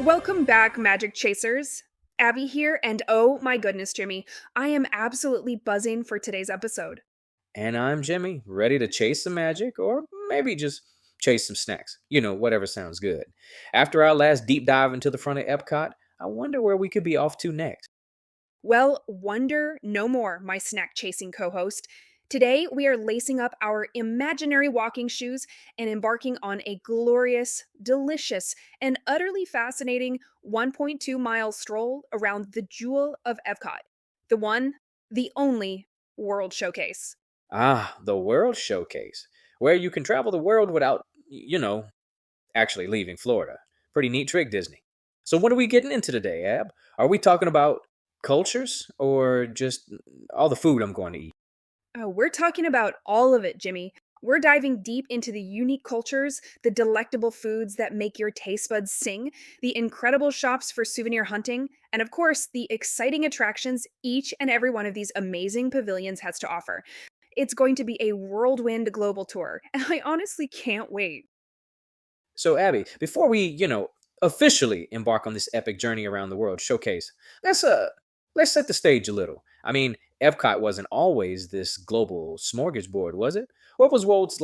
Welcome back, Magic Chasers. Abby here, and oh my goodness, Jimmy, I am absolutely buzzing for today's episode. And I'm Jimmy, ready to chase some magic or maybe just chase some snacks. Whatever sounds good. After our last deep dive into the front of Epcot, I wonder where we could be off to next. Well, wonder no more, my snack chasing co host. Today, we are lacing up our imaginary walking shoes and embarking on a glorious, delicious, and utterly fascinating 1.2-mile stroll around the jewel of Epcot, the one, the only World Showcase. Ah, the World Showcase, where you can travel the world without, actually leaving Florida. Pretty neat trick, Disney. So, what are we getting into today, Ab? Are we talking about cultures or just all the food I'm going to eat? Oh, we're talking about all of it, Jimmy. We're diving deep into the unique cultures, the delectable foods that make your taste buds sing, the incredible shops for souvenir hunting, and of course, the exciting attractions each and every one of these amazing pavilions has to offer. It's going to be a whirlwind global tour, and I honestly can't wait. So, Abby, before we, officially embark on this epic journey around the world showcase, let's uh let's set the stage a little. I mean, Epcot wasn't always this global smorgasbord, was it? What was Walt's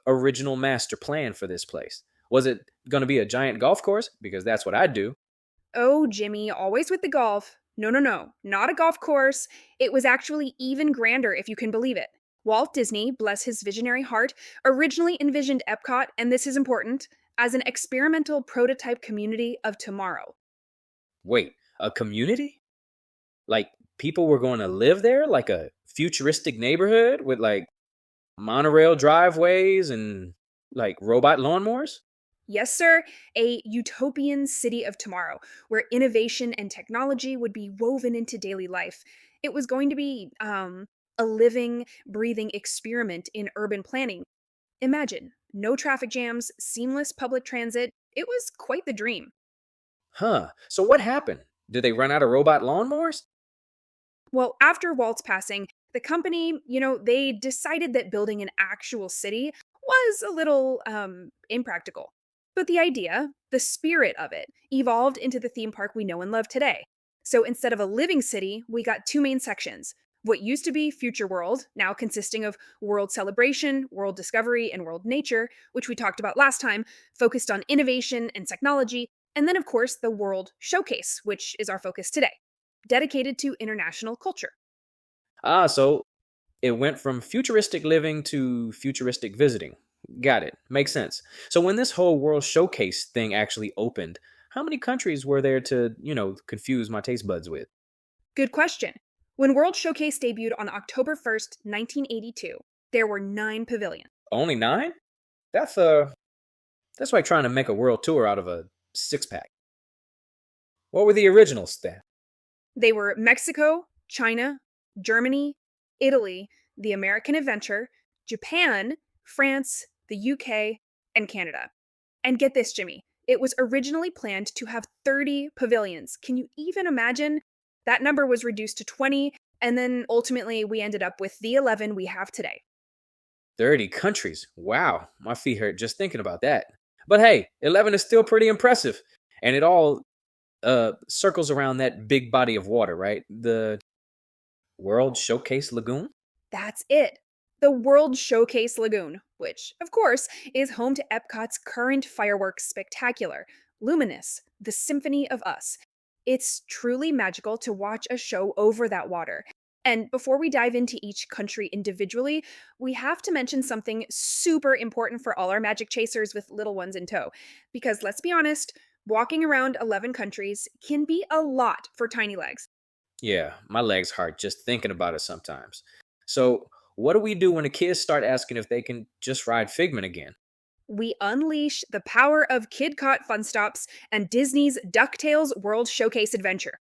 original master plan for this place? Was it going to be a giant golf course? Because that's what I'd do. Oh, Jimmy, always with the golf. No, no, no, not a golf course. It was actually even grander, if you can believe it. Walt Disney, bless his visionary heart, originally envisioned Epcot, and this is important, as an experimental prototype community of tomorrow. Wait, a community? Like people were going to live there, like a futuristic neighborhood with monorail driveways and robot lawnmowers? Yes, sir, a utopian city of tomorrow, where innovation and technology would be woven into daily life. It was going to be, a living, breathing experiment in urban planning. Imagine, no traffic jams, seamless public transit. It was quite the dream. Huh. So what happened? Did they run out of robot lawnmowers? Well, after Walt's passing, the company, they decided that building an actual city was a little impractical. But the idea, the spirit of it, evolved into the theme park we know and love today. So instead of a living city, we got two main sections. What used to be Future World, now consisting of World Celebration, World Discovery, and World Nature, which we talked about last time, focused on innovation and technology, and then, of course, the World Showcase, which is our focus today, dedicated to international culture. Ah, so it went from futuristic living to futuristic visiting. Got it. Makes sense. So when this whole World Showcase thing actually opened, how many countries were there to, confuse my taste buds with? Good question. When World Showcase debuted on October 1st, 1982, there were 9 pavilions. Only 9? That's like trying to make a world tour out of a six pack. What were the originals then? They were Mexico, China, Germany, Italy, the American Adventure, Japan, France, the UK, and Canada. And get this, Jimmy, it was originally planned to have 30 pavilions. Can you even imagine? That number was reduced to 20, and then ultimately we ended up with the 11 we have today. 30 countries. Wow, my feet hurt just thinking about that. But hey, 11 is still pretty impressive. And it all circles around that big body of water, right? The World Showcase Lagoon? That's it. The World Showcase Lagoon, which, of course, is home to Epcot's current fireworks spectacular, Luminous, the Symphony of Us. It's truly magical to watch a show over that water. And before we dive into each country individually, we have to mention something super important for all our magic chasers with little ones in tow. Because let's be honest, walking around 11 countries can be a lot for tiny legs. Yeah, my legs hurt just thinking about it sometimes. So, what do we do when the kids start asking if they can just ride Figment again? We unleash the power of KidCot Fun Stops and Disney's DuckTales World Showcase Adventure.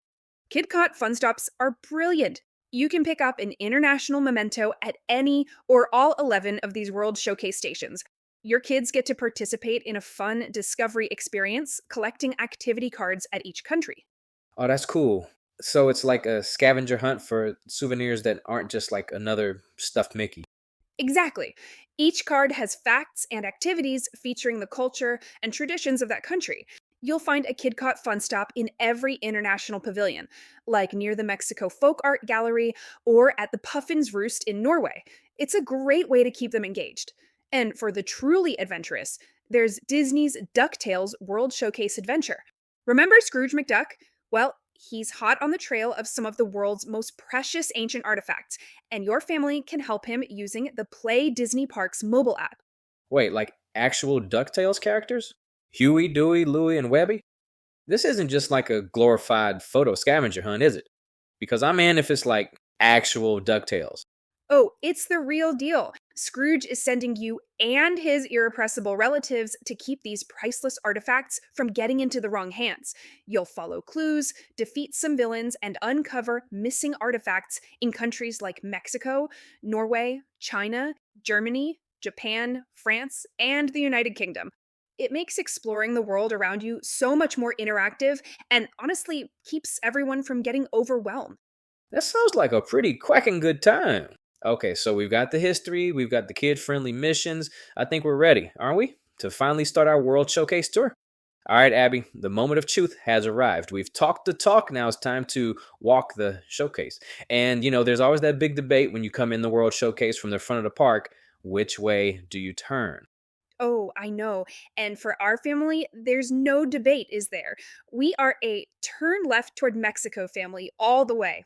KidCot Fun Stops are brilliant. You can pick up an international memento at any or all 11 of these World Showcase stations. Your kids get to participate in a fun discovery experience, collecting activity cards at each country. Oh, that's cool. So it's like a scavenger hunt for souvenirs that aren't just like another stuffed Mickey. Exactly. Each card has facts and activities featuring the culture and traditions of that country. You'll find a KidCot fun stop in every international pavilion, like near the Mexico Folk Art Gallery or at the Puffin's Roost in Norway. It's a great way to keep them engaged. And for the truly adventurous, there's Disney's DuckTales World Showcase Adventure. Remember Scrooge McDuck? Well, he's hot on the trail of some of the world's most precious ancient artifacts, and your family can help him using the Play Disney Parks mobile app. Wait, like actual DuckTales characters? Huey, Dewey, Louie, and Webby? This isn't just like a glorified photo scavenger hunt, is it? Because I'm in if it's like actual DuckTales. Oh, it's the real deal. Scrooge is sending you and his irrepressible relatives to keep these priceless artifacts from getting into the wrong hands. You'll follow clues, defeat some villains, and uncover missing artifacts in countries like Mexico, Norway, China, Germany, Japan, France, and the United Kingdom. It makes exploring the world around you so much more interactive and honestly keeps everyone from getting overwhelmed. That sounds like a pretty quacking good time. Okay, so we've got the history, we've got the kid friendly missions. I think we're ready, aren't we? To finally start our World Showcase tour? All right, Abby, the moment of truth has arrived. We've talked the talk, now it's time to walk the showcase. And, there's always that big debate when you come in the World Showcase from the front of the park. Which way do you turn? Oh, I know. And for our family, there's no debate, is there? We are a turn left toward Mexico family all the way.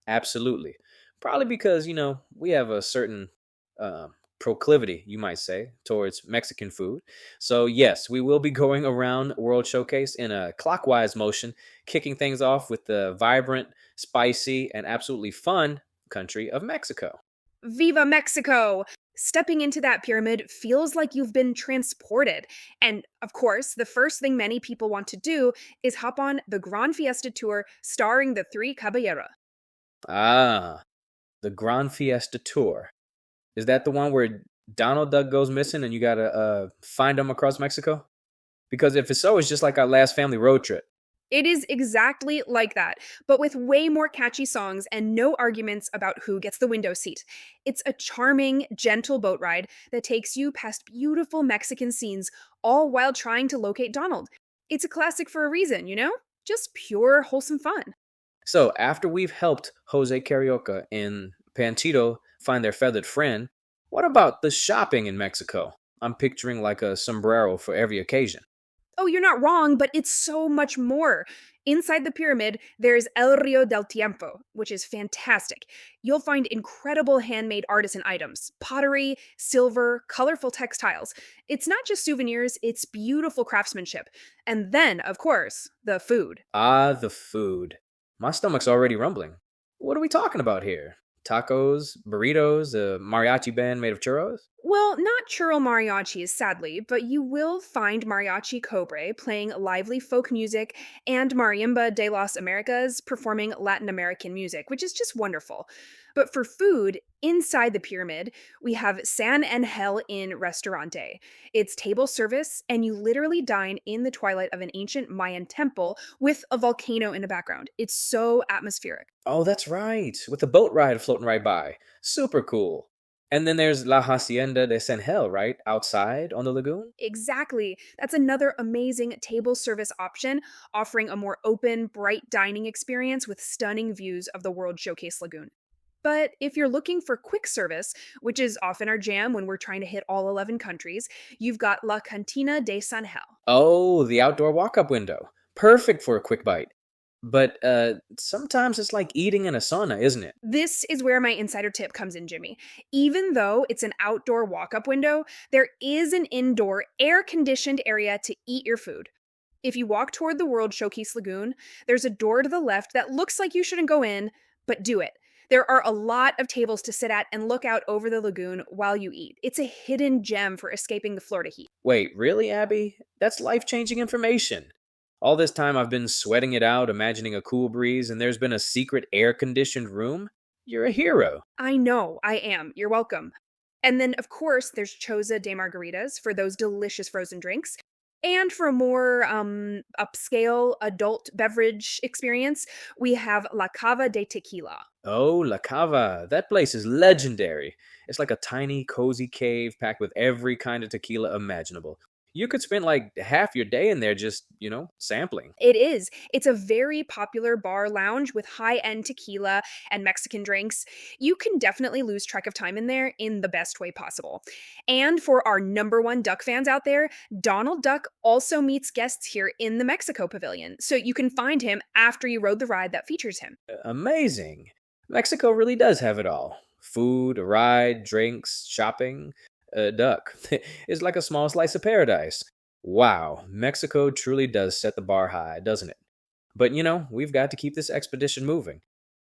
Absolutely. Probably because, we have a certain uh, proclivity, you might say, towards Mexican food. So, yes, we will be going around World Showcase in a clockwise motion, kicking things off with the vibrant, spicy, and absolutely fun country of Mexico. Viva Mexico! Stepping into that pyramid feels like you've been transported. And of course, the first thing many people want to do is hop on the Gran Fiesta tour starring the three Caballero. Ah, the Gran Fiesta Tour. Is that the one where Donald Duck goes missing and you gotta find him across Mexico? Because if it's so, it's just like our last family road trip. It is exactly like that, but with way more catchy songs and no arguments about who gets the window seat. It's a charming, gentle boat ride that takes you past beautiful Mexican scenes, all while trying to locate Donald. It's a classic for a reason, you know? Just pure, wholesome fun. So after we've helped Jose Carioca and Panchito find their feathered friend, what about the shopping in Mexico? I'm picturing like a sombrero for every occasion. Oh, you're not wrong, but it's so much more. Inside the pyramid, there's El Rio del Tiempo, which is fantastic. You'll find incredible handmade artisan items, pottery, silver, colorful textiles. It's not just souvenirs, it's beautiful craftsmanship. And then, of course, the food. Ah, the food. My stomach's already rumbling. What are we talking about here? Tacos, burritos, a mariachi band made of churros? Well, not churro mariachis, sadly, but you will find Mariachi Cobre playing lively folk music and Marimba de las Americas performing Latin American music, which is just wonderful. But for food, inside the pyramid, we have San Angel Inn Restaurante. It's table service, and you literally dine in the twilight of an ancient Mayan temple with a volcano in the background. It's so atmospheric. Oh, that's right. With the boat ride floating right by. Super cool. And then there's La Hacienda de San Gel, right? Outside on the lagoon? Exactly. That's another amazing table service option, offering a more open, bright dining experience with stunning views of the World Showcase Lagoon. But if you're looking for quick service, which is often our jam when we're trying to hit all 11 countries, you've got La Cantina de San Gel. Oh, the outdoor walk up window. Perfect for a quick bite. But sometimes it's like eating in a sauna, isn't it? This is where my insider tip comes in, Jimmy. Even though it's an outdoor walk up window, there is an indoor, air conditioned area to eat your food. If you walk toward the World Showcase Lagoon, there's a door to the left that looks like you shouldn't go in, but do it. There are a lot of tables to sit at and look out over the lagoon while you eat. It's a hidden gem for escaping the Florida heat. Wait, really, Abby? That's life changing information. All this time I've been sweating it out, imagining a cool breeze, and there's been a secret air conditioned room? You're a hero. I know, I am. You're welcome. And then, of course, there's Choza de Margaritas for those delicious frozen drinks. And for a more upscale adult beverage experience, we have La Cava de Tequila. Oh, La Cava. That place is legendary. It's like a tiny, cozy cave packed with every kind of tequila imaginable. You could spend like half your day in there just, sampling. It is. It's a very popular bar lounge with high end tequila and Mexican drinks. You can definitely lose track of time in there in the best way possible. And for our number one duck fans out there, Donald Duck also meets guests here in the Mexico Pavilion. So you can find him after you rode the ride that features him. Amazing. Mexico really does have it all: food, a ride, drinks, shopping, a duck. It's like a small slice of paradise. Wow, Mexico truly does set the bar high, doesn't it? But we've got to keep this expedition moving.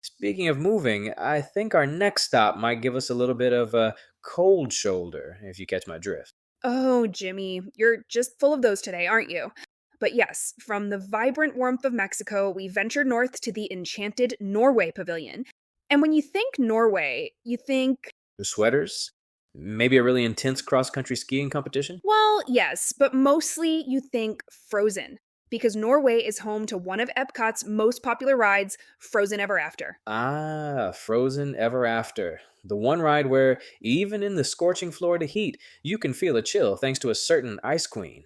Speaking of moving, I think our next stop might give us a little bit of a cold shoulder, if you catch my drift. Oh, Jimmy, you're just full of those today, aren't you? But yes, from the vibrant warmth of Mexico, we ventured north to the enchanted Norway Pavilion. And when you think Norway, you think, The sweaters? Maybe a really intense cross country skiing competition? well, yes, but mostly you think Frozen, because Norway is home to one of Epcot's most popular rides, Frozen Ever After. Ah, Frozen Ever After. The one ride where, even in the scorching Florida heat, you can feel a chill thanks to a certain ice queen.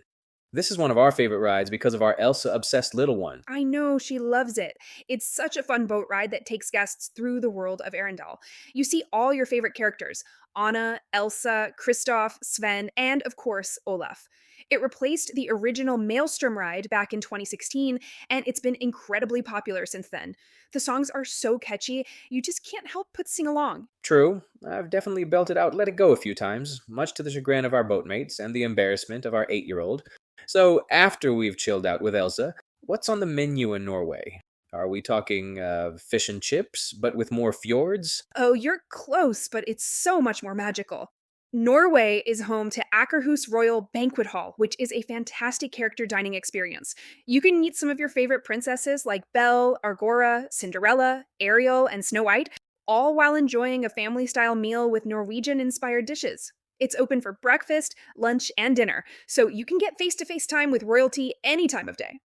This is one of our favorite rides because of our Elsa obsessed little one. I know she loves it. It's such a fun boat ride that takes guests through the world of Arendelle. You see all your favorite characters: Anna, Elsa, Kristoff, Sven, and of course, Olaf. It replaced the original Maelstrom ride back in 2016, and it's been incredibly popular since then. The songs are so catchy, you just can't help but sing along. True, I've definitely belted out Let It Go a few times, much to the chagrin of our boatmates and the embarrassment of our 8-year-old. So, after we've chilled out with Elsa, what's on the menu in Norway? Are we talking fish and chips, but with more fjords? Oh, you're close, but it's so much more magical. Norway is home to Akerhus Royal Banquet Hall, which is a fantastic character dining experience. You can meet some of your favorite princesses like Belle, Argora, Cinderella, Ariel, and Snow White, all while enjoying a family style meal with Norwegian inspired dishes. It's open for breakfast, lunch, and dinner, so you can get face to face time with royalty any time of day.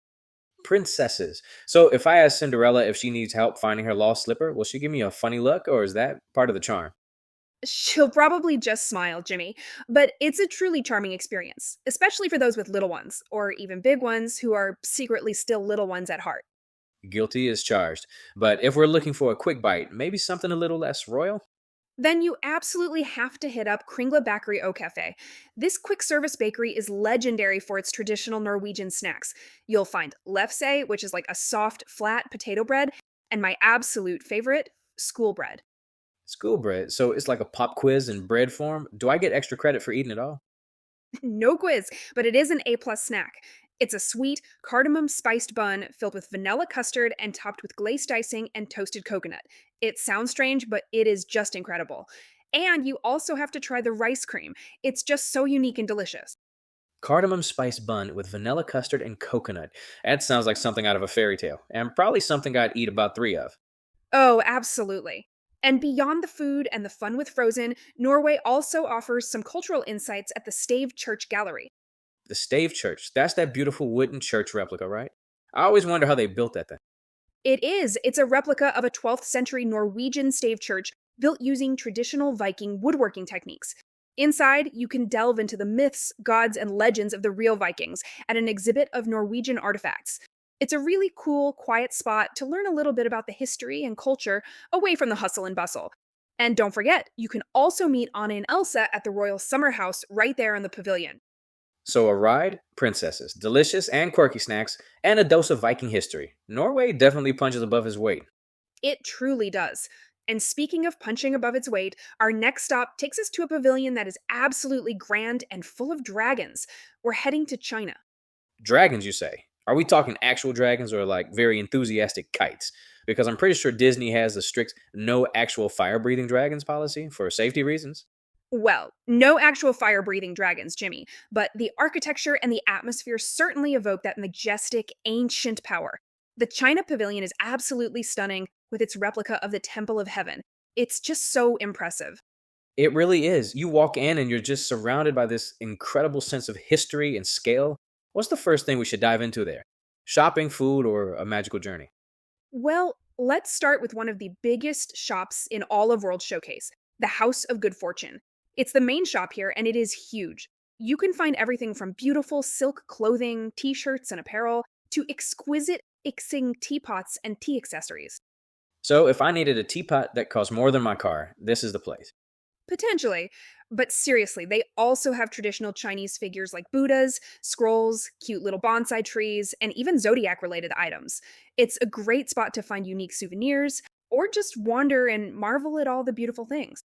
Princesses. So, if I ask Cinderella if she needs help finding her lost slipper, will she give me a funny look, or is that part of the charm? She'll probably just smile, Jimmy, but it's a truly charming experience, especially for those with little ones, or even big ones who are secretly still little ones at heart. Guilty as charged. But if we're looking for a quick bite, maybe something a little less royal? Then you absolutely have to hit up Kringla Bakery O Cafe. This quick service bakery is legendary for its traditional Norwegian snacks. You'll find lefse, which is like a soft, flat potato bread, and my absolute favorite, school bread. School bread. So, it's like a pop quiz in bread form. Do I get extra credit for eating it all? No quiz, but it is an A-plus snack. It's a sweet, cardamom spiced bun filled with vanilla custard and topped with glazed icing and toasted coconut. It sounds strange, but it is just incredible. And you also have to try the rice cream. It's just so unique and delicious. Cardamom spice bun with vanilla custard and coconut. That sounds like something out of a fairy tale, and probably something I'd eat about 3 of. Oh, absolutely. And beyond the food and the fun with Frozen, Norway also offers some cultural insights at the Stave Church Gallery. The Stave Church. That's that beautiful wooden church replica, right? I always wonder how they built that thing. It is. It's a replica of a 12th century Norwegian stave church built using traditional Viking woodworking techniques. Inside, you can delve into the myths, gods, and legends of the real Vikings at an exhibit of Norwegian artifacts. It's a really cool, quiet spot to learn a little bit about the history and culture away from the hustle and bustle. And don't forget, you can also meet Anna and Elsa at the Royal Summer House right there in the pavilion. So, a ride, princesses, delicious and quirky snacks, and a dose of Viking history. Norway definitely punches above his weight. It truly does. And speaking of punching above its weight, our next stop takes us to a pavilion that is absolutely grand and full of dragons. We're heading to China. Dragons, you say? Are we talking actual dragons or like very enthusiastic kites? Because I'm pretty sure Disney has a strict no actual fire breathing dragons policy for safety reasons. Well, no actual fire breathing dragons, Jimmy, but the architecture and the atmosphere certainly evoke that majestic, ancient power. The China Pavilion is absolutely stunning with its replica of the Temple of Heaven. It's just so impressive. It really is. You walk in and you're just surrounded by this incredible sense of history and scale. What's the first thing we should dive into there? Shopping, food, or a magical journey? Well, let's start with one of the biggest shops in all of World Showcase, the House of Good Fortune. It's the main shop here, and it is huge. You can find everything from beautiful silk clothing, t shirts, and apparel to exquisite ixing teapots and tea accessories. So if I needed a teapot that cost more than my car, this is the place. Potentially. But seriously, they also have traditional Chinese figures like Buddhas, scrolls, cute little bonsai trees, and even zodiac related items. It's a great spot to find unique souvenirs or just wander and marvel at all the beautiful things.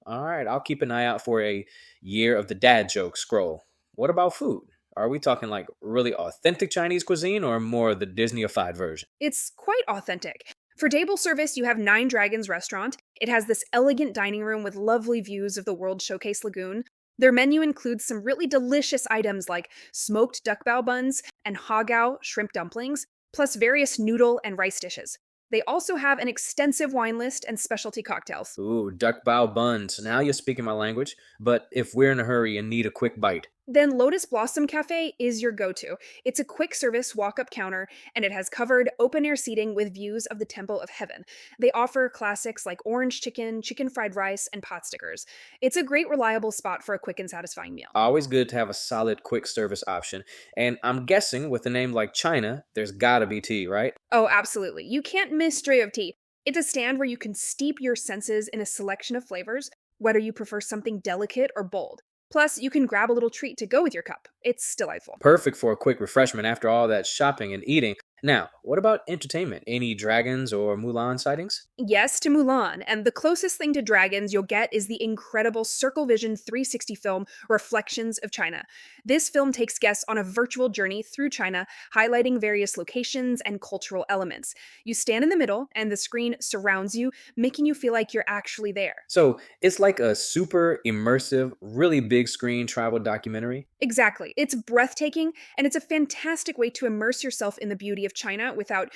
All right, I'll keep an eye out for a year of the dad joke scroll. What about food? Are we talking like really authentic Chinese cuisine or more of the Disneyified version? It's quite authentic. For table service, you have Nine Dragons Restaurant. It has this elegant dining room with lovely views of the World Showcase Lagoon. Their menu includes some really delicious items like smoked duck bao buns and hagao shrimp dumplings, plus various noodle and rice dishes. They also have an extensive wine list and specialty cocktails. Ooh, duck bao buns. Now you're speaking my language. But if we're in a hurry and need a quick bite, Then Lotus Blossom Cafe is your go to. It's a quick service walk up counter and it has covered open air seating with views of the Temple of Heaven. They offer classics like orange chicken, chicken fried rice, and pot stickers. It's a great, reliable spot for a quick and satisfying meal. always good to have a solid quick service option. And I'm guessing with a name like China, there's gotta be tea, right? Oh, absolutely. You can't miss Stray of Tea. It's a stand where you can steep your senses in a selection of flavors, whether you prefer something delicate or bold. Plus, you can grab a little treat to go with your cup. It's delightful. Perfect for a quick refreshment after all that shopping and eating. Now, what about entertainment? Any dragons or Mulan sightings? Yes to Mulan, and the closest thing to dragons you'll get is the incredible Circle Vision 360 film Reflections of China. This film takes guests on a virtual journey through China, highlighting various locations and cultural elements. You stand in the middle, and the screen surrounds you, making you feel like you're actually there. So it's like a super immersive, really big screen travel documentary. Exactly. It's breathtaking, and it's a fantastic way to immerse yourself in the beauty of China without,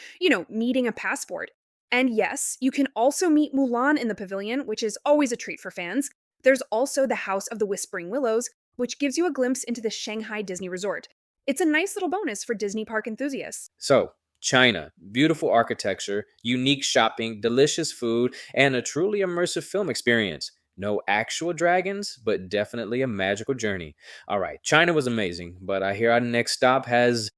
needing a passport. And yes, you can also meet Mulan in the pavilion, which is always a treat for fans. There's also the House of the Whispering Willows, which gives you a glimpse into the Shanghai Disney Resort. It's a nice little bonus for Disney park enthusiasts. So, China, beautiful architecture, unique shopping, delicious food, and a truly immersive film experience. No actual dragons, but definitely a magical journey. All right, China was amazing, but I hear our next stop has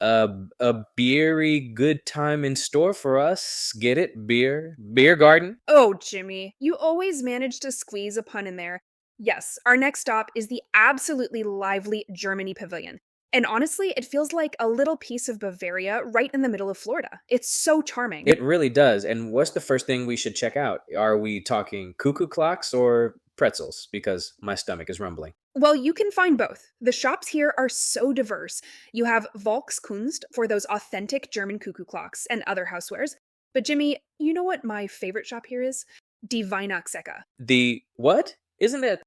a beery good time in store for us. Get it? Beer garden. Oh, Jimmy, you always manage to squeeze a pun in there. Yes, our next stop is the absolutely lively Germany Pavilion. And honestly, it feels like a little piece of Bavaria right in the middle of Florida. It's so charming. It really does. And what's the first thing we should check out? Are we talking cuckoo clocks or pretzels? Because my stomach is rumbling. Well, you can find both. The shops here are so diverse. You have Volkskunst for those authentic German cuckoo clocks and other housewares. But Jimmy, you know what my favorite shop here is? Die Weihnachtsecke. The what? Isn't it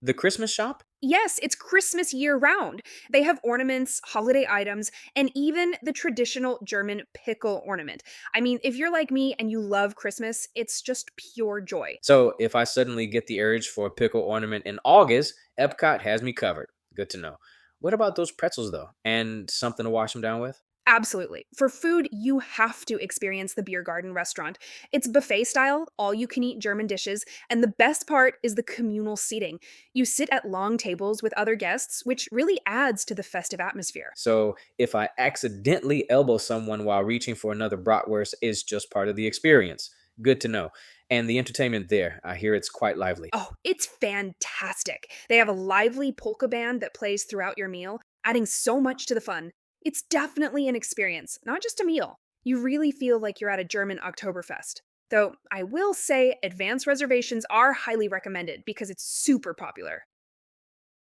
the Christmas shop? Yes, it's Christmas year round. They have ornaments, holiday items, and even the traditional German pickle ornament. I mean, if you're like me and you love Christmas, it's just pure joy. So if I suddenly get the urge for a pickle ornament in August, Epcot has me covered. Good to know. What about those pretzels though? And something to wash them down with? Absolutely. For food, you have to experience the Beer Garden restaurant. It's buffet style, all you can eat German dishes, and the best part is the communal seating. You sit at long tables with other guests, which really adds to the festive atmosphere. So if I accidentally elbow someone while reaching for another bratwurst, is just part of the experience. Good to know. And the entertainment there, I hear it's quite lively. Oh, it's fantastic. They have a lively polka band that plays throughout your meal, adding so much to the fun. It's definitely an experience, not just a meal. You really feel like you're at a German Oktoberfest. Though I will say advance reservations are highly recommended because it's super popular.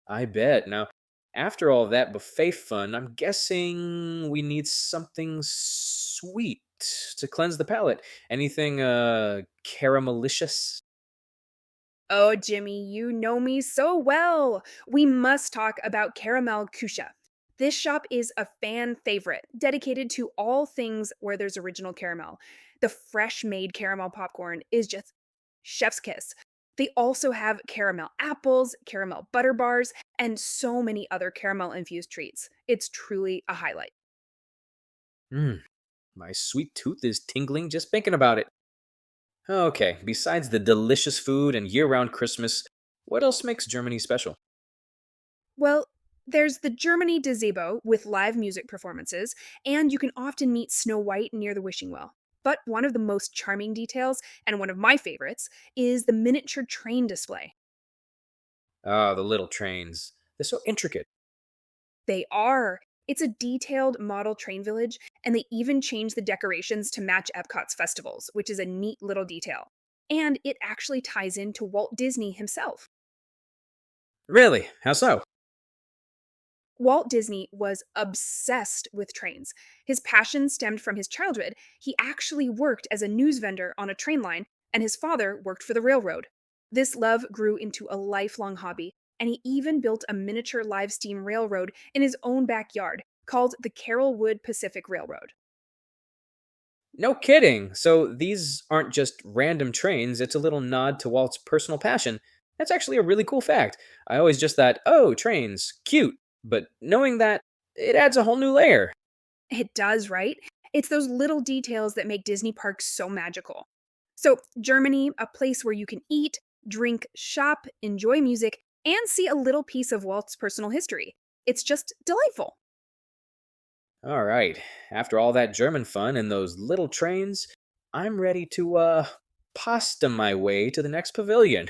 I bet. Now, after all that buffet fun, I'm guessing we need something sweet to cleanse the palate. Anything caramelicious? Oh, Jimmy, you know me so well. We must talk about Caramel Kusha. This shop is a fan favorite, dedicated to all things where there's original caramel. The fresh made caramel popcorn is just chef's kiss. They also have caramel apples, caramel butter bars, and so many other caramel infused treats. It's truly a highlight. Mmm, my sweet tooth is tingling just thinking about it. Okay, besides the delicious food and year round Christmas, what else makes Germany special? Well, there's the Germany gazebo with live music performances, and you can often meet Snow White near the wishing well. But one of the most charming details, and one of my favorites, is the miniature train display. Ah, the little trains. They're so intricate. They are. It's a detailed model train village, and they even change the decorations to match Epcot's festivals, which is a neat little detail. And it actually ties into Walt Disney himself. Really? How so? Walt Disney was obsessed with trains. His passion stemmed from his childhood. He actually worked as a news vendor on a train line, and his father worked for the railroad. This love grew into a lifelong hobby, and he even built a miniature live steam railroad in his own backyard called the Carrollwood Pacific Railroad. No kidding. So these aren't just random trains, it's a little nod to Walt's personal passion. That's actually a really cool fact. I always just thought, oh, trains, cute. But knowing that, it adds a whole new layer. It does, right? It's those little details that make Disney parks so magical. So, Germany, a place where you can eat, drink, shop, enjoy music, and see a little piece of Walt's personal history. It's just delightful. All right. After all that German fun and those little trains, I'm ready to pasta my way to the next pavilion.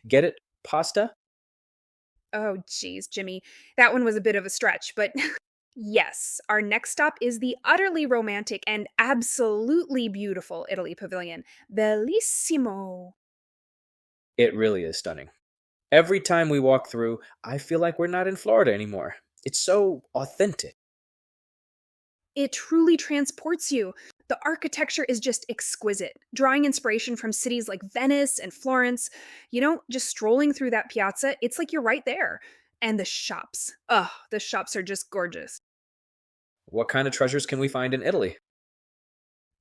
Get it? Pasta? Oh, geez, Jimmy. That one was a bit of a stretch, but yes, our next stop is the utterly romantic and absolutely beautiful Italy Pavilion. Bellissimo. It really is stunning. Every time we walk through, I feel like we're not in Florida anymore. It's so authentic. It truly transports you. The architecture is just exquisite, drawing inspiration from cities like Venice and Florence. Just strolling through that piazza, it's like you're right there. And the shops. Oh, the shops are just gorgeous. What kind of treasures can we find in Italy?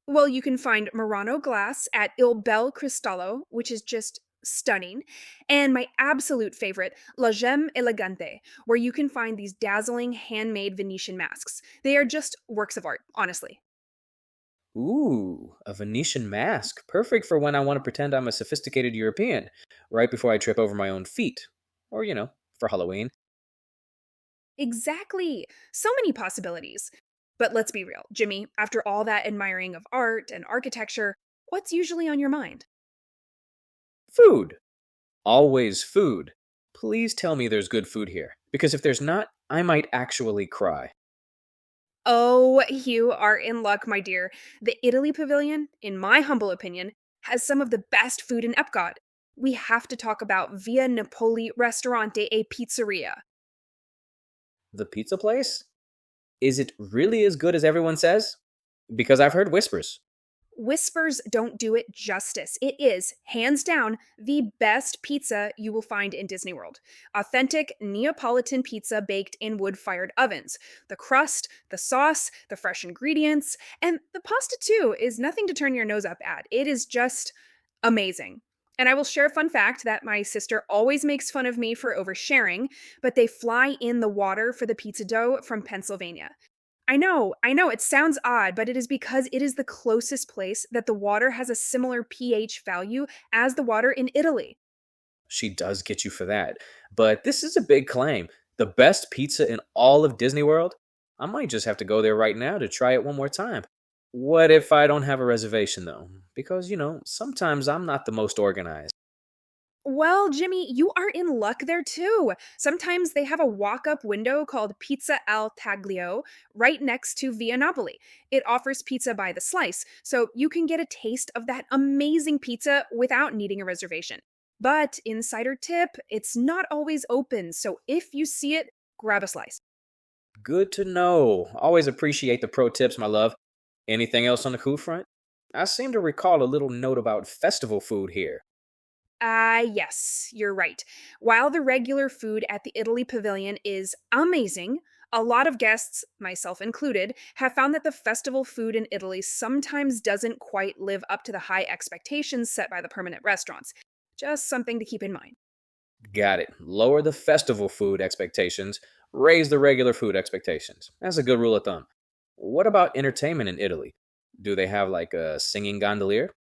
Well, you can find Murano glass at Il Bel Cristallo, which is just stunning, and my absolute favorite, La Gemme Elegante, where you can find these dazzling handmade Venetian masks. They are just works of art, honestly. Ooh, a Venetian mask. Perfect for when I want to pretend I'm a sophisticated European, right before I trip over my own feet. Or, for Halloween. Exactly. So many possibilities. But let's be real, Jimmy, after all that admiring of art and architecture, what's usually on your mind? Food. Always food. Please tell me there's good food here. Because if there's not, I might actually cry. Oh, you are in luck, my dear. The Italy Pavilion, in my humble opinion, has some of the best food in Epcot. We have to talk about Via Napoli Ristorante e Pizzeria. The pizza place? Is it really as good as everyone says? Because I've heard whispers. Whispers don't do it justice. It is, hands down, the best pizza you will find in Disney World. Authentic Neapolitan pizza baked in wood fired ovens. The crust, the sauce, the fresh ingredients, and the pasta too is nothing to turn your nose up at. It is just amazing. And I will share a fun fact that my sister always makes fun of me for oversharing, but they fly in the water for the pizza dough from Pennsylvania. I know, it sounds odd, but it is because it is the closest place that the water has a similar pH value as the water in Italy. She does get you for that. But this is a big claim. The best pizza in all of Disney World? I might just have to go there right now to try it one more time. What if I don't have a reservation, though? Because, sometimes I'm not the most organized. Well, Jimmy, you are in luck there too. Sometimes they have a walk up window called Pizza al Taglio right next to Via Napoli. It offers pizza by the slice, so you can get a taste of that amazing pizza without needing a reservation. But, insider tip, it's not always open, so if you see it, grab a slice. Good to know. Always appreciate the pro tips, my love. Anything else on the food front? I seem to recall a little note about festival food here. Yes, you're right. While the regular food at the Italy Pavilion is amazing, a lot of guests, myself included, have found that the festival food in Italy sometimes doesn't quite live up to the high expectations set by the permanent restaurants. Just something to keep in mind. Got it. Lower the festival food expectations, raise the regular food expectations. That's a good rule of thumb. What about entertainment in Italy? Do they have like a singing gondolier?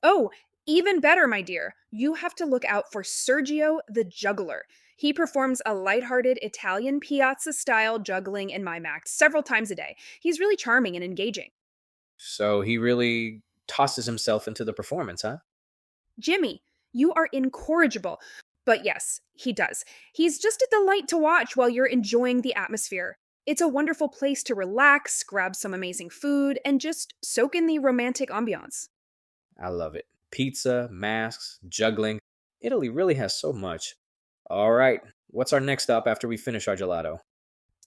Oh, even better, my dear. You have to look out for Sergio the Juggler. He performs a lighthearted Italian piazza style juggling and mime act several times a day. He's really charming and engaging. So he really tosses himself into the performance, huh? Jimmy, you are incorrigible. But yes, he does. He's just a delight to watch while you're enjoying the atmosphere. It's a wonderful place to relax, grab some amazing food, and just soak in the romantic ambiance. I love it. Pizza, masks, juggling. Italy really has so much. All right, what's our next stop after we finish our gelato?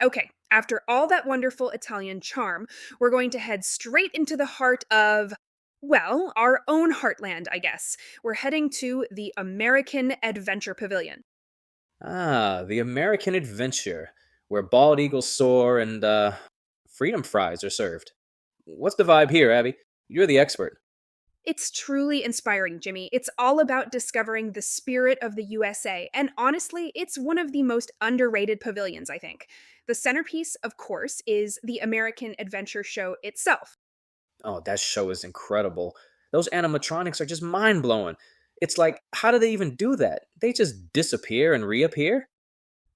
Okay, after all that wonderful Italian charm, we're going to head straight into the heart of, well, our own heartland, I guess. We're heading to the American Adventure Pavilion. Ah, the American Adventure, where bald eagles soar and freedom fries are served. What's the vibe here, Abby? You're the expert. It's truly inspiring, Jimmy. It's all about discovering the spirit of the USA, and honestly, it's one of the most underrated pavilions, I think. The centerpiece, of course, is the American Adventure Show itself. Oh, that show is incredible. Those animatronics are just mind blowing. It's like, how do they even do that? They just disappear and reappear?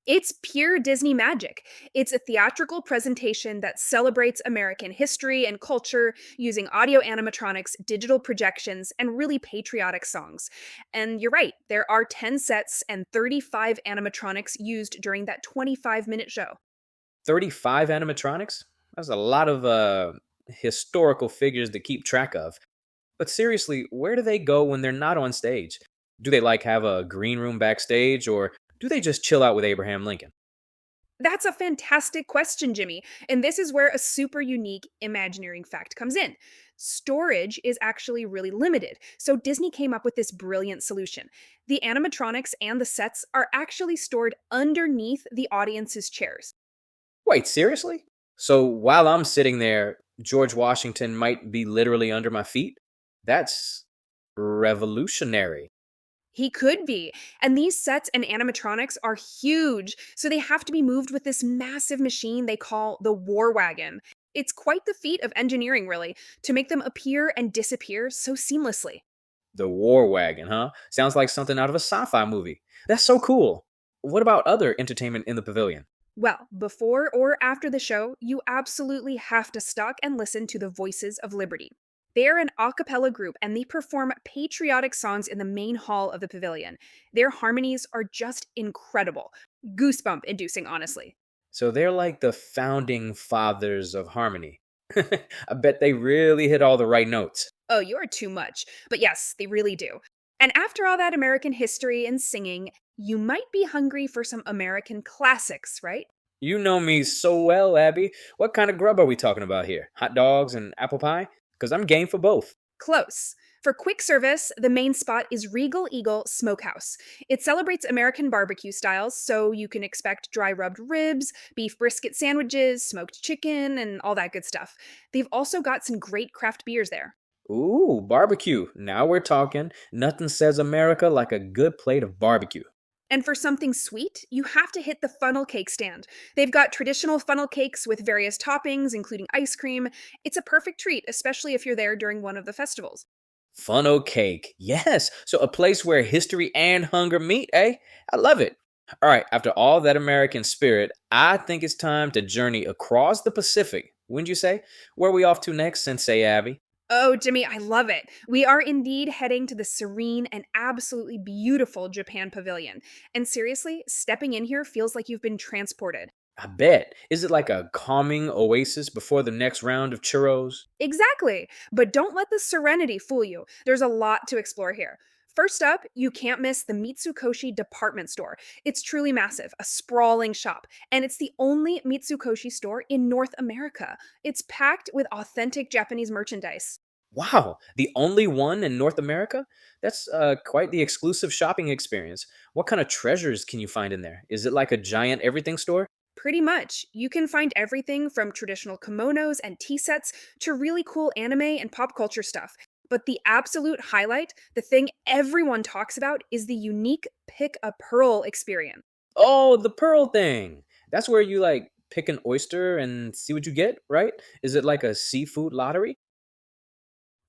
It's pure Disney magic. It's a theatrical presentation that celebrates American history and culture using audio animatronics, digital projections, and really patriotic songs. And you're right, there are 10 sets and 35 animatronics used during that 25-minute show. 35 animatronics? That's a lot of historical figures to keep track of. But seriously, where do they go when they're not on stage? Do they like have a green room backstage or do they just chill out with Abraham Lincoln? That's a fantastic question, Jimmy. And this is where a super unique Imagineering fact comes in. Storage is actually really limited, so Disney came up with this brilliant solution. The animatronics and the sets are actually stored underneath the audience's chairs. Wait, seriously? So while I'm sitting there, George Washington might be literally under my feet? That's revolutionary. He could be. And these sets and animatronics are huge, so they have to be moved with this massive machine they call the War Wagon. It's quite the feat of engineering, really, to make them appear and disappear so seamlessly. The War Wagon, huh? Sounds like something out of a sci fi movie. That's so cool. What about other entertainment in the pavilion? Well, before or after the show, you absolutely have to stop and listen to the Voices of Liberty. They're an a cappella group and they perform patriotic songs in the main hall of the pavilion. Their harmonies are just incredible. Goosebump inducing, honestly. So they're like the founding fathers of harmony. I bet they really hit all the right notes. Oh, you're too much. But yes, they really do. And after all that American history and singing, you might be hungry for some American classics, right? You know me so well, Abby. What kind of grub are we talking about here? Hot dogs and apple pie? Because I'm game for both. Close. For quick service, the main spot is Regal Eagle Smokehouse. It celebrates American barbecue styles, so you can expect dry rubbed ribs, beef brisket sandwiches, smoked chicken, and all that good stuff. They've also got some great craft beers there. Ooh, barbecue. Now we're talking. Nothing says America like a good plate of barbecue. And for something sweet, you have to hit the funnel cake stand. They've got traditional funnel cakes with various toppings, including ice cream. It's a perfect treat, especially if you're there during one of the festivals. Funnel cake. Yes. So a place where history and hunger meet, eh? I love it. All right, after all that American spirit, I think it's time to journey across the Pacific. Wouldn't you say? Where are we off to next, Sensei Abby? Oh, Jimmy, I love it. We are indeed heading to the serene and absolutely beautiful Japan Pavilion. And seriously, stepping in here feels like you've been transported. I bet. Is it like a calming oasis before the next round of churros? Exactly. But don't let the serenity fool you. There's a lot to explore here. First up, you can't miss the Mitsukoshi department store. It's truly massive, a sprawling shop, and it's the only Mitsukoshi store in North America. It's packed with authentic Japanese merchandise. Wow, the only one in North America? That's quite the exclusive shopping experience. What kind of treasures can you find in there? Is it like a giant everything store? Pretty much. You can find everything from traditional kimonos and tea sets to really cool anime and pop culture stuff. But the absolute highlight, the thing everyone talks about, is the unique pick a pearl experience. Oh, the pearl thing. That's where you like pick an oyster and see what you get, right? Is it like a seafood lottery?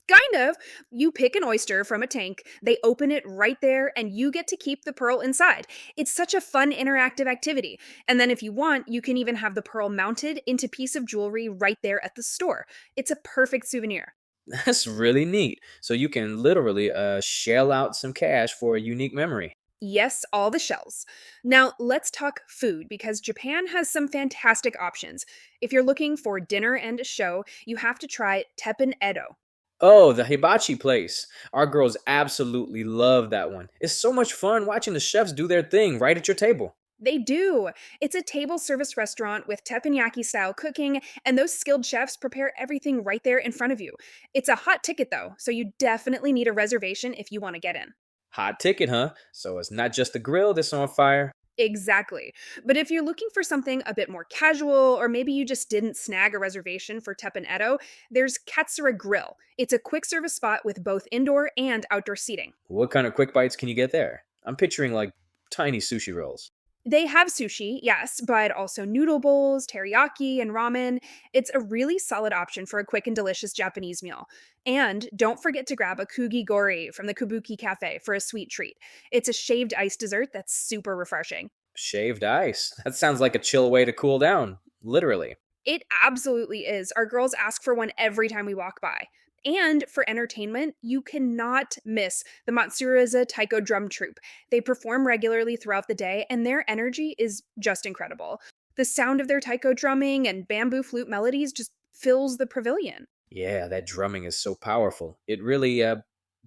Kind of. You pick an oyster from a tank, they open it right there, and you get to keep the pearl inside. It's such a fun interactive activity. And then if you want, you can even have the pearl mounted into piece of jewelry right there at the store. It's a perfect souvenir. That's really neat. So you can literally shell out some cash for a unique memory. Yes, all the shells. Now, let's talk food because Japan has some fantastic options. If you're looking for dinner and a show, you have to try Teppen Edo. Oh, the hibachi place. Our girls absolutely love that one. It's so much fun watching the chefs do their thing right at your table. They do. It's a table service restaurant with teppanyaki style cooking, and those skilled chefs prepare everything right there in front of you. It's a hot ticket, though, so you definitely need a reservation if you want to get in. Hot ticket, huh? So it's not just the grill that's on fire. Exactly. But if you're looking for something a bit more casual, or maybe you just didn't snag a reservation for Teppen Edo, there's Katsura Grill. It's a quick service spot with both indoor and outdoor seating. What kind of quick bites can you get there? I'm picturing like tiny sushi rolls. They have sushi, yes, but also noodle bowls, teriyaki, and ramen. It's a really solid option for a quick and delicious Japanese meal. And don't forget to grab a kugi gori from the Kabuki Cafe for a sweet treat. It's a shaved ice dessert that's super refreshing. Shaved ice. That sounds like a chill way to cool down. Literally. It absolutely is. Our girls ask for one every time we walk by. And for entertainment, you cannot miss the Matsuraza Taiko Drum Troupe. They perform regularly throughout the day, and their energy is just incredible. The sound of their taiko drumming and bamboo flute melodies just fills the pavilion. Yeah, that drumming is so powerful. It really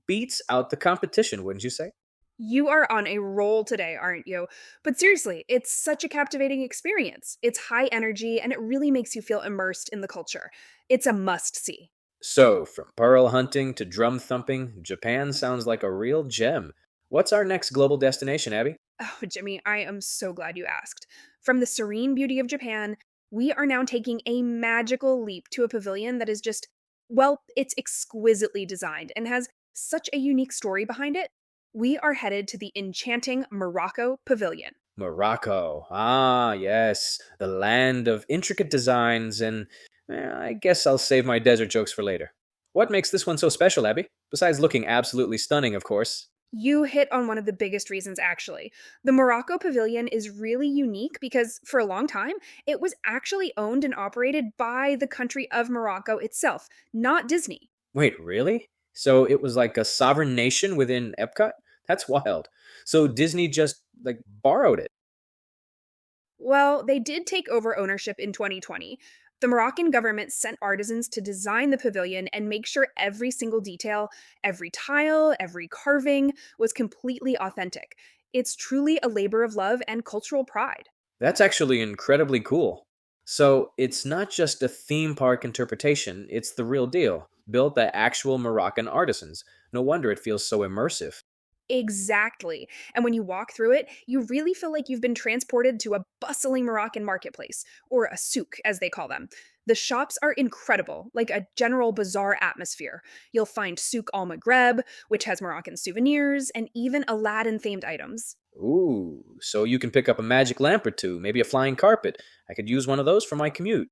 beats out the competition, wouldn't you say? You are on a roll today, aren't you? But seriously, it's such a captivating experience. It's high energy, and it really makes you feel immersed in the culture. It's a must see. So, from pearl hunting to drum thumping, Japan sounds like a real gem. What's our next global destination, Abby? Oh, Jimmy, I am so glad you asked. From the serene beauty of Japan, we are now taking a magical leap to a pavilion that is just, well, it's exquisitely designed and has such a unique story behind it. We are headed to the enchanting Morocco Pavilion. Morocco. Ah, yes. The land of intricate designs and I guess I'll save my desert jokes for later. What makes this one so special, Abby? Besides looking absolutely stunning, of course. You hit on one of the biggest reasons, actually. The Morocco Pavilion is really unique because, for a long time, it was actually owned and operated by the country of Morocco itself, not Disney. Wait, really? So it was like a sovereign nation within Epcot? That's wild. So Disney just like borrowed it. Well, they did take over ownership in 2020. The Moroccan government sent artisans to design the pavilion and make sure every single detail, every tile, every carving was completely authentic. It's truly a labor of love and cultural pride. That's actually incredibly cool. So it's not just a theme park interpretation, it's the real deal, built by actual Moroccan artisans. No wonder it feels so immersive. Exactly. And when you walk through it, you really feel like you've been transported to a bustling Moroccan marketplace, or a souk, as they call them. The shops are incredible, like a general bazaar atmosphere. You'll find Souk al Maghreb, which has Moroccan souvenirs, and even Aladdin themed items. Ooh, so you can pick up a magic lamp or two, maybe a flying carpet. I could use one of those for my commute.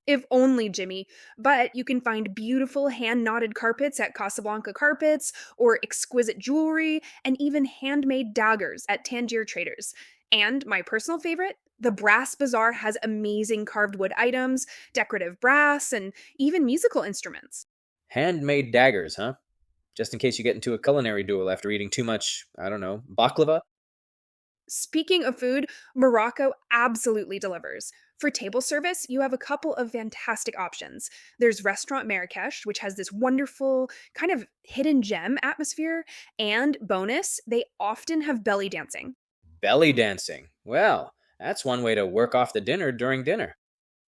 If only, Jimmy. But you can find beautiful hand knotted carpets at Casablanca Carpets, or exquisite jewelry, and even handmade daggers at Tangier Traders. And my personal favorite, the Brass Bazaar has amazing carved wood items, decorative brass, and even musical instruments. Handmade daggers, huh? Just in case you get into a culinary duel after eating too much, I don't know, baklava? Speaking of food, Morocco absolutely delivers. For table service, you have a couple of fantastic options. There's Restaurant Marrakesh, which has this wonderful, kind of hidden gem atmosphere, and bonus, they often have belly dancing. Belly dancing. Well, that's one way to work off the dinner during dinner.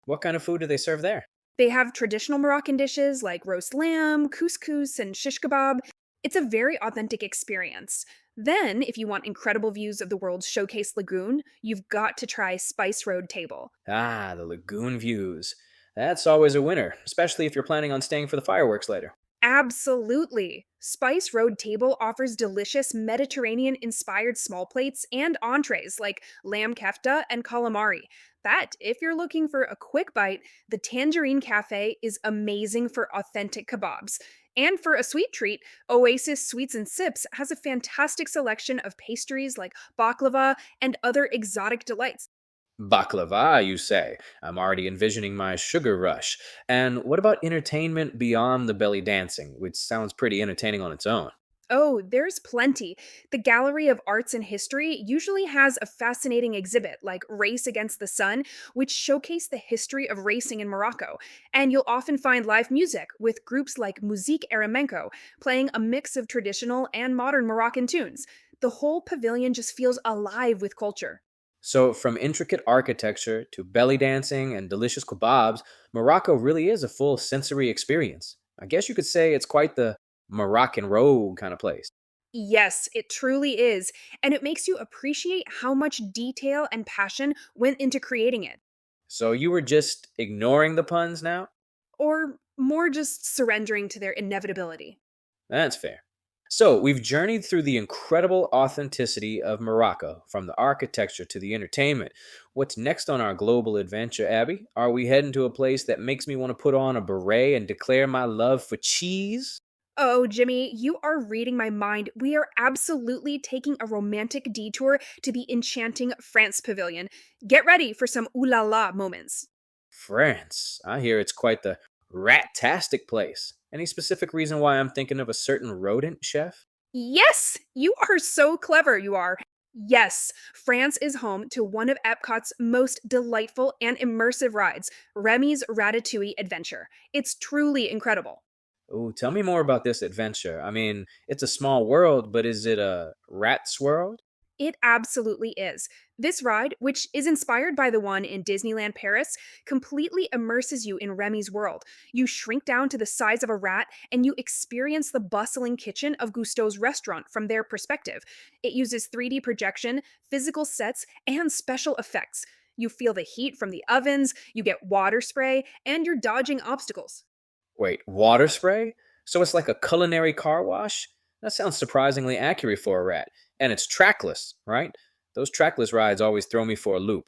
What kind of food do they serve there? They have traditional Moroccan dishes like roast lamb, couscous, and shish kebab. It's a very authentic experience. Then, if you want incredible views of the world's showcase lagoon, you've got to try Spice Road Table. Ah, the lagoon views. That's always a winner, especially if you're planning on staying for the fireworks later. Absolutely. Spice Road Table offers delicious Mediterranean inspired small plates and entrees like lamb kefta and calamari. But if you're looking for a quick bite, the Tangerine Cafe is amazing for authentic kebabs. And for a sweet treat, Oasis Sweets and Sips has a fantastic selection of pastries like baklava and other exotic delights. Baklava, you say? I'm already envisioning my sugar rush. And what about entertainment beyond the belly dancing, which sounds pretty entertaining on its own? Oh, there's plenty. The Gallery of Arts and History usually has a fascinating exhibit like Race Against the Sun, which showcase the history of racing in Morocco. And you'll often find live music with groups like Musique Aramenko playing a mix of traditional and modern Moroccan tunes. The whole pavilion just feels alive with culture. So, from intricate architecture to belly dancing and delicious kebabs, Morocco really is a full sensory experience. I guess you could say it's quite the Moroccan road kind of place. Yes, it truly is. And it makes you appreciate how much detail and passion went into creating it. So, you were just ignoring the puns now? Or more just surrendering to their inevitability. That's fair. So, we've journeyed through the incredible authenticity of Morocco, from the architecture to the entertainment. What's next on our global adventure, Abby? Are we heading to a place that makes me want to put on a beret and declare my love for cheese? Oh, Jimmy, you are reading my mind. We are absolutely taking a romantic detour to the enchanting France Pavilion. Get ready for some ooh la la moments. France. I hear it's quite the rat-tastic place. Any specific reason why I'm thinking of a certain rodent, chef? Yes, you are so clever, you are. Yes, France is home to one of Epcot's most delightful and immersive rides, Remy's Ratatouille Adventure. It's truly incredible. Ooh, tell me more about this adventure. I mean, it's a small world, but is it a rat's world? It absolutely is. This ride, which is inspired by the one in Disneyland Paris, completely immerses you in Remy's world. You shrink down to the size of a rat and you experience the bustling kitchen of Gusteau's restaurant from their perspective. It uses 3D projection, physical sets, and special effects. You feel the heat from the ovens, you get water spray, and you're dodging obstacles. Wait, water spray? So it's like a culinary car wash? That sounds surprisingly accurate for a rat. And it's trackless, right? Those trackless rides always throw me for a loop.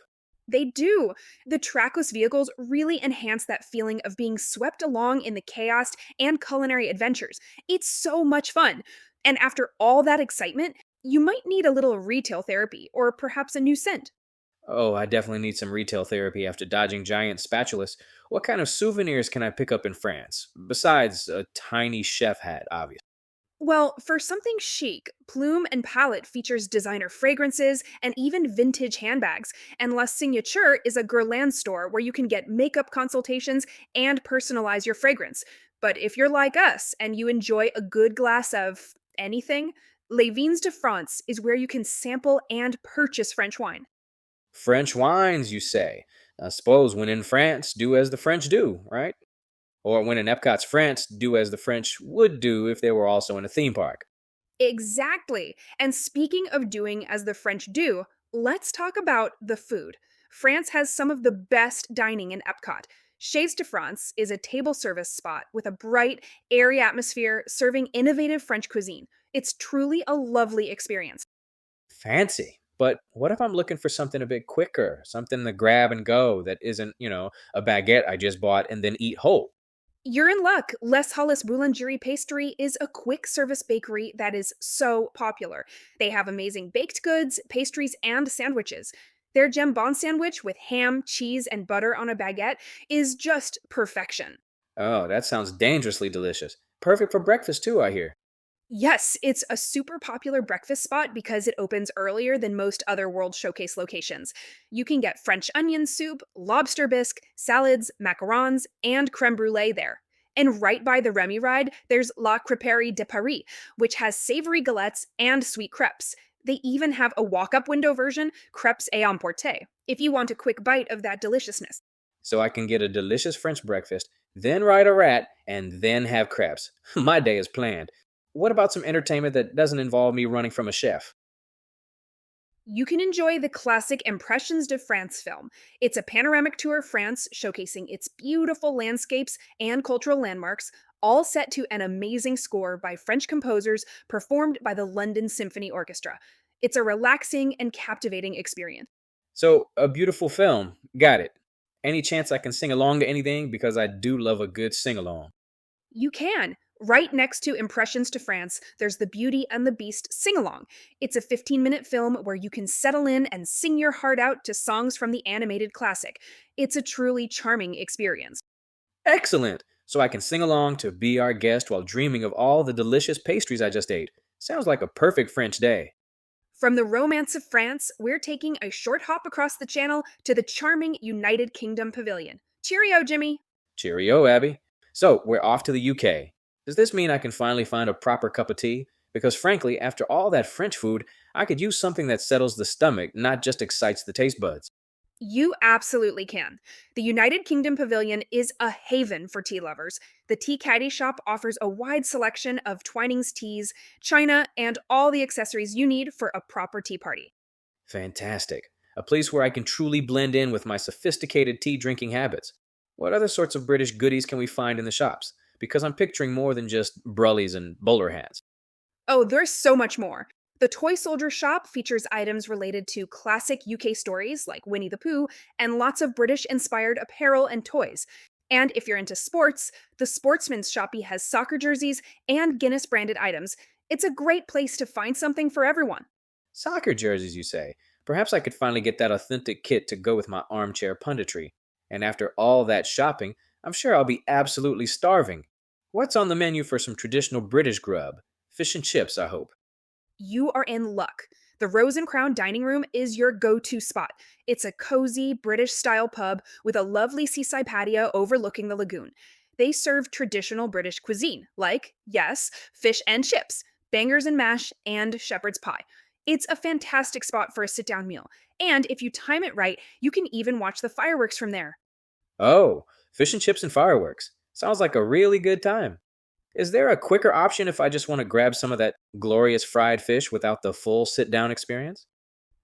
They do. The trackless vehicles really enhance that feeling of being swept along in the chaos and culinary adventures. It's so much fun. And after all that excitement, you might need a little retail therapy or perhaps a new scent. Oh, I definitely need some retail therapy after dodging giant spatulas. What kind of souvenirs can I pick up in France? Besides a tiny chef hat, obviously. Well, for something chic, Plume and Palette features designer fragrances and even vintage handbags, and La Signature is a Guerlain store where you can get makeup consultations and personalize your fragrance. But if you're like us and you enjoy a good glass of anything, Les Vins de France is where you can sample and purchase French wine. French wines, you say? I suppose when in France, do as the French do, right? Or when in Epcot's France, do as the French would do if they were also in a theme park. Exactly. And speaking of doing as the French do, let's talk about the food. France has some of the best dining in Epcot. Chez de France is a table service spot with a bright, airy atmosphere serving innovative French cuisine. It's truly a lovely experience. Fancy. But what if I'm looking for something a bit quicker? Something to grab and go that isn't, a baguette I just bought and then eat whole? You're in luck. Les Halles Boulangerie Pastry is a quick service bakery that is so popular. They have amazing baked goods, pastries, and sandwiches. Their jambon sandwich with ham, cheese, and butter on a baguette is just perfection. Oh, that sounds dangerously delicious. Perfect for breakfast, too, I hear. Yes, it's a super popular breakfast spot because it opens earlier than most other World Showcase locations. You can get French onion soup, lobster bisque, salads, macarons, and creme brulee there. And right by the Remy ride, there's La Crêperie de Paris, which has savory galettes and sweet crepes. They even have a walk up window version, crepes et emporter, if you want a quick bite of that deliciousness. So I can get a delicious French breakfast, then ride a rat, and then have crepes. My day is planned. What about some entertainment that doesn't involve me running from a chef? You can enjoy the classic Impressions de France film. It's a panoramic tour of France showcasing its beautiful landscapes and cultural landmarks, all set to an amazing score by French composers performed by the London Symphony Orchestra. It's a relaxing and captivating experience. So, a beautiful film. Got it. Any chance I can sing along to anything? Because I do love a good sing along. You can. Right next to Impressions to France, there's the Beauty and the Beast sing along. It's a 15-minute film where you can settle in and sing your heart out to songs from the animated classic. It's a truly charming experience. Excellent! So I can sing along to Be Our Guest while dreaming of all the delicious pastries I just ate. Sounds like a perfect French day. From the romance of France, we're taking a short hop across the channel to the charming United Kingdom Pavilion. Cheerio, Jimmy! Cheerio, Abby. So, we're off to the UK. Does this mean I can finally find a proper cup of tea? Because frankly, after all that French food, I could use something that settles the stomach, not just excites the taste buds. You absolutely can. The United Kingdom Pavilion is a haven for tea lovers. The Tea Caddy shop offers a wide selection of Twinings teas, china, and all the accessories you need for a proper tea party. Fantastic. A place where I can truly blend in with my sophisticated tea drinking habits. What other sorts of British goodies can we find in the shops? Because I'm picturing more than just brullies and bowler hats. Oh, there's so much more. The Toy Soldier shop features items related to classic UK stories like Winnie the Pooh and lots of British inspired apparel and toys. And if you're into sports, the Sportsman's Shoppy has soccer jerseys and Guinness branded items. It's a great place to find something for everyone. Soccer jerseys, you say? Perhaps I could finally get that authentic kit to go with my armchair punditry. And after all that shopping, I'm sure I'll be absolutely starving. What's on the menu for some traditional British grub? Fish and chips, I hope. You are in luck. The Rose and Crown Dining Room is your go to spot. It's a cozy, British style pub with a lovely seaside patio overlooking the lagoon. They serve traditional British cuisine, like, yes, fish and chips, bangers and mash, and shepherd's pie. It's a fantastic spot for a sit down meal. And if you time it right, you can even watch the fireworks from there. Oh, fish and chips and fireworks. Sounds like a really good time. Is there a quicker option if I just want to grab some of that glorious fried fish without the full sit down experience?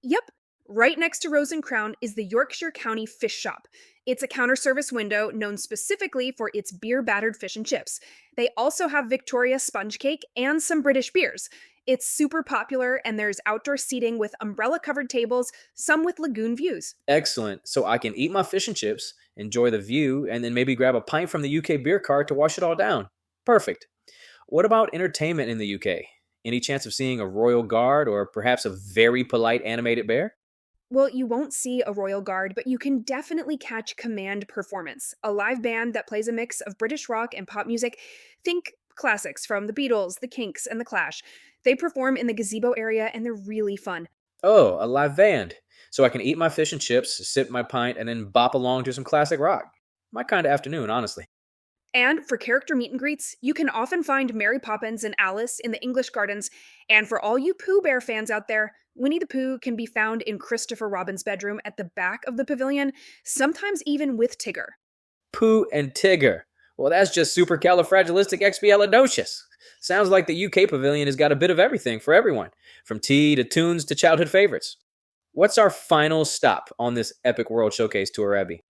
Yep. Right next to Rose and Crown is the Yorkshire County Fish Shop. It's a counter service window known specifically for its beer battered fish and chips. They also have Victoria sponge cake and some British beers. It's super popular and there's outdoor seating with umbrella covered tables, some with lagoon views. Excellent. So I can eat my fish and chips, enjoy the view, and then maybe grab a pint from the UK beer cart to wash it all down. Perfect. What about entertainment in the UK? Any chance of seeing a royal guard or perhaps a very polite animated bear? Well, you won't see a royal guard, but you can definitely catch Command Performance, a live band that plays a mix of British rock and pop music. Think classics from the Beatles, the Kinks, and the Clash. They perform in the gazebo area and they're really fun. Oh, a live band. So I can eat my fish and chips, sip my pint, and then bop along to some classic rock. My kind of afternoon, honestly. And for character meet and greets, you can often find Mary Poppins and Alice in the English Gardens. And for all you Pooh Bear fans out there, Winnie the Pooh can be found in Christopher Robin's bedroom at the back of the pavilion, sometimes even with Tigger. Pooh and Tigger. Well, that's just supercalifragilisticexpialidocious. Sounds like the UK pavilion has got a bit of everything for everyone, from tea to tunes to childhood favorites. What's our final stop on this epic World Showcase tour, Abby?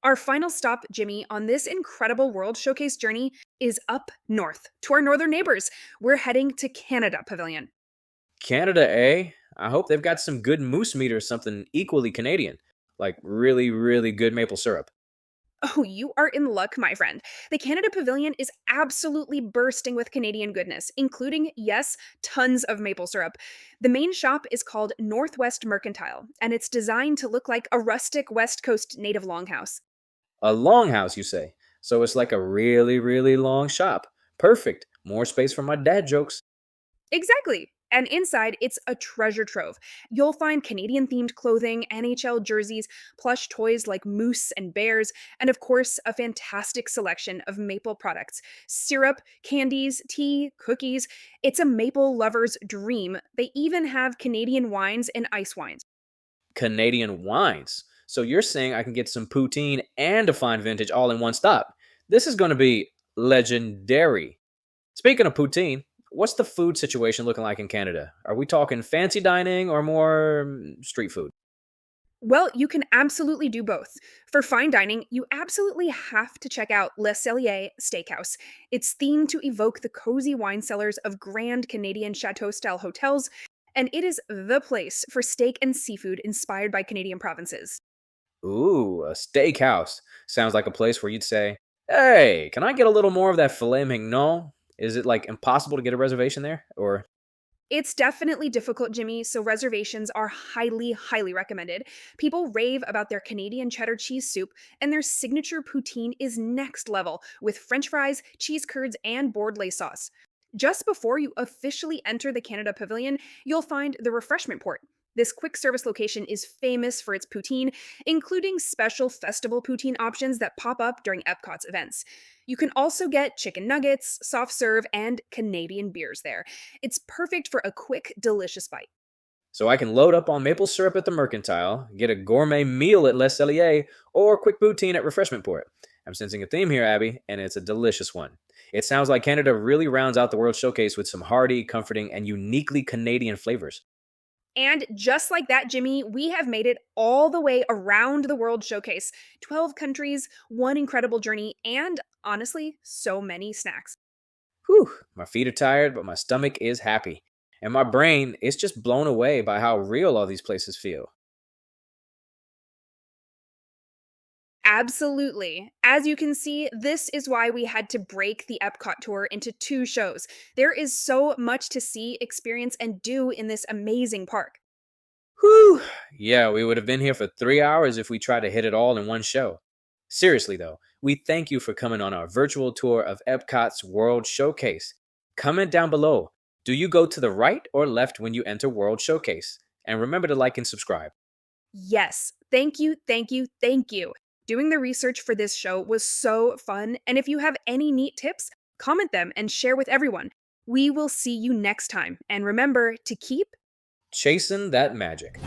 Our final stop, Jimmy, on this incredible World Showcase journey is up north to our northern neighbors. We're heading to Canada Pavilion. Canada, eh? I hope they've got some good moose meat or something equally Canadian, like really, really good maple syrup. Oh, you are in luck, my friend. The Canada Pavilion is absolutely bursting with Canadian goodness, including, yes, tons of maple syrup. The main shop is called Northwest Mercantile, and it's designed to look like a rustic West Coast native longhouse. A longhouse, you say? So it's like a really, really long shop. Perfect. More space for my dad jokes. Exactly. And inside, it's a treasure trove. You'll find Canadian-themed clothing, NHL jerseys, plush toys like moose and bears, and of course, a fantastic selection of maple products. Syrup, candies, tea, cookies. It's a maple lover's dream. They even have Canadian wines and ice wines. Canadian wines. So you're saying I can get some poutine and a fine vintage all in one stop. This is going to be legendary. Speaking of poutine, what's the food situation looking like in Canada? Are we talking fancy dining or more street food? Well, you can absolutely do both. For fine dining, you absolutely have to check out Le Cellier Steakhouse. It's themed to evoke the cozy wine cellars of grand Canadian chateau style hotels, and it is the place for steak and seafood inspired by Canadian provinces. Ooh, a steakhouse. Sounds like a place where you'd say, "Hey, can I get a little more of that filet mignon?" Is it like impossible to get a reservation there? Or It's definitely difficult, Jimmy, so reservations are highly, highly recommended. People rave about their Canadian cheddar cheese soup, and their signature poutine is next level with french fries, cheese curds, and bordelaise sauce. Just before you officially enter the Canada Pavilion, you'll find the refreshment port. This quick service location is famous for its poutine, including special festival poutine options that pop up during Epcot's events. You can also get chicken nuggets, soft serve, and Canadian beers there. It's perfect for a quick, delicious bite. so I can load up on maple syrup at the Mercantile, get a gourmet meal at Les Cellier, or quick poutine at Refreshment Port. I'm sensing a theme here, Abby, and it's a delicious one. It sounds like Canada really rounds out the World Showcase with some hearty, comforting, and uniquely Canadian flavors. And just like that, Jimmy, we have made it all the way around the World Showcase. 12 countries, one incredible journey, and honestly, so many snacks. Whew, my feet are tired, but my stomach is happy. And my brain is just blown away by how real all these places feel. Absolutely. As you can see, this is why we had to break the Epcot tour into two shows. There is so much to see, experience, and do in this amazing park. Whew, yeah, we would have been here for 3 hours if we tried to hit it all in one show. Seriously, though, we thank you for coming on our virtual tour of Epcot's World Showcase. Comment down below. Do you go to the right or left when you enter World Showcase? And remember to like and subscribe. Yes, thank you, thank you, thank you. Doing the research for this show was so fun, and if you have any neat tips, comment them and share with everyone. We will see you next time, and remember to keep Chasing that magic.